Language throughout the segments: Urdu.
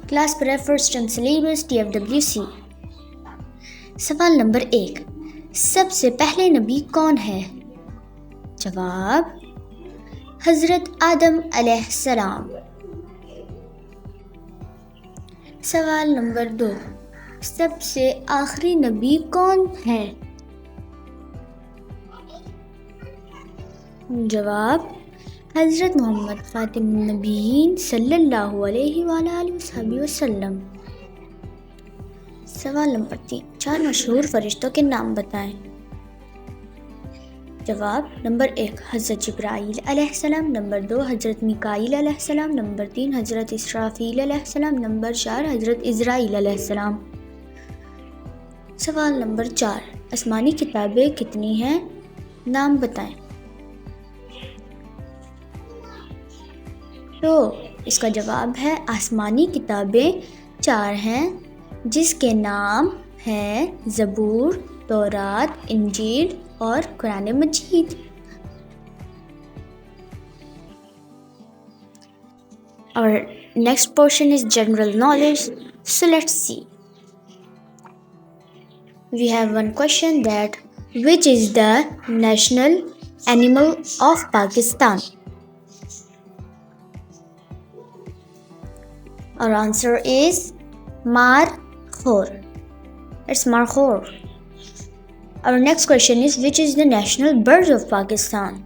Class Prep for STEM Syllabus TFWC. سوال نمبر 1. سب سے پہلے نبی کون ہے؟ جواب: حضرت آدم علیہ السلام. سوال نمبر 2. سب سے آخری نبی کون ہے؟ جواب: حضرت محمد خاتم النبیین صلی اللہ علیہ وآلہ وسلم. سوال نمبر 3. 4 مشہور فرشتوں کے نام بتائیں. جواب: نمبر 1 حضرت جبرائیل علیہ السلام. نمبر 2 حضرت میکائیل علیہ السلام. نمبر 3 حضرت اسرافیل علیہ السلام. نمبر 4 حضرت عزرائیل علیہ السلام. سوال نمبر 4. آسمانی کتابیں کتنی ہیں؟ نام بتائیں. تو اس کا جواب ہے آسمانی کتابیں 4 ہیں، جس کے نام ہیں زبور، تورات، انجیل اور قرآن مجید. Our next portion is general knowledge. So let's see. We have one question that which is the national animal of Pakistan? Our answer is Markhor. It's Markhor. Our next question is which is the national bird of Pakistan?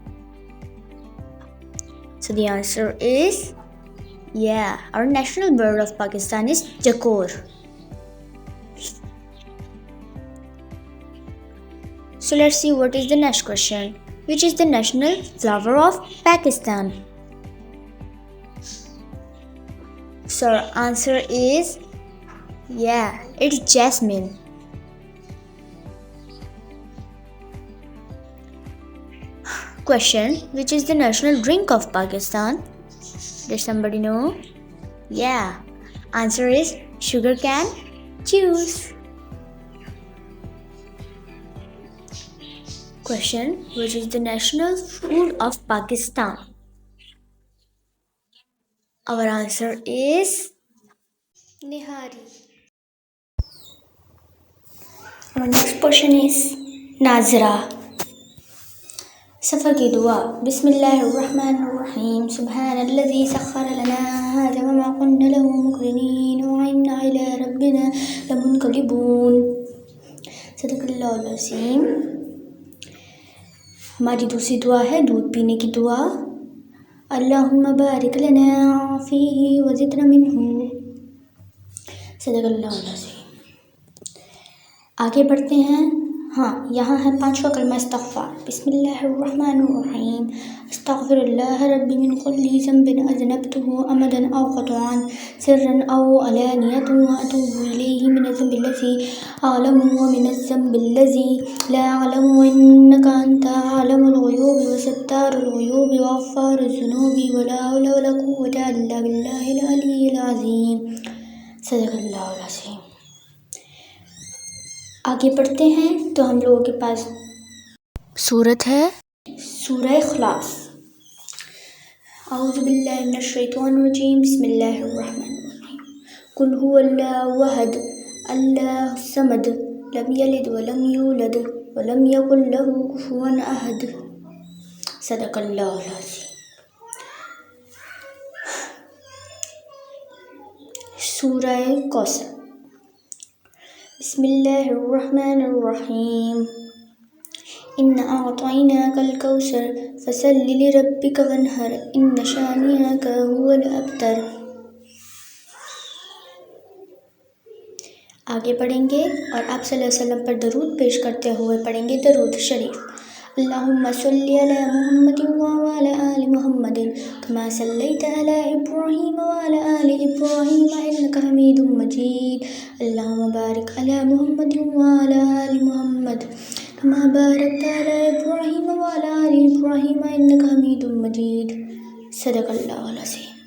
So the answer is our national bird of Pakistan is Jakor. So let's see what is the next question. Which is the national flower of Pakistan? So our answer is it's jasmine. Question: which is the national drink of Pakistan? Does somebody know? Answer is sugarcane juice. Question: which is the national food of Pakistan? Our answer is nihari. Our next question is Nazra. سفر کی دعا. بسم اللہ الرحمن الرحیم. سبحان الذی سخر لنا هذا وما كنا له مقرنین وإنا إلى ربنا لمنقلبون. صدق اللہ العظیم. ہماری دوسری دعا ہے دودھ پینے کی دعا. اللہم بارک لنا فیہ وزدنا منہ. صدق اللہ العظیم. آگے بڑھتے ہیں. یہاں ہے 5واں کلمہ استغفار. بسم اللہ الرحمن الرحیم. استغفر اللہ ربی من کل ذنب اذنبته عمدا او خطأ سرا او علانیۃ واتوب الیہ من الذنب الذی اعلم ومن الذنب الذی لا اعلم انک انت عالم الغیوب وستار الغیوب وغفار الذنوب ولا حول ولا قوة الا باللہ العلی العظیم. صدق اللہ العظیم. آگے بڑھتے ہیں تو ہم لوگوں کے پاس سورت ہے سورہ اخلاص. اعوذ باللہ من الشیطان الرجیم. بسم اللہ الرحمن الرحیم. قل هو اللہ احد اللہ الصمد لم یلد ولم یولد ولم یکن له کفوا احد. صدق اللہ العظیم. سورہ کوثر. بسم اللہ الرحمن الرحیم. إنا أعطيناك الكوثر فصل لربك وانحر إن شانئك هو الأبتر. آگے پڑھیں گے اور آپ صلی اللہ علیہ وسلم پر درود پیش کرتے ہوئے پڑھیں گے درود شریف. اللہم صلی علی محمد وعلی آل محمد کما صلیت علی ابراہیم وعلی آل ابراہیم انک حمید مجید. اللہم بارک علی محمد وعلی آل محمد کما بارکت علی ابراہیم وعلی آل ابراہیم انک حمید مجید. صدق اللہ العظیم.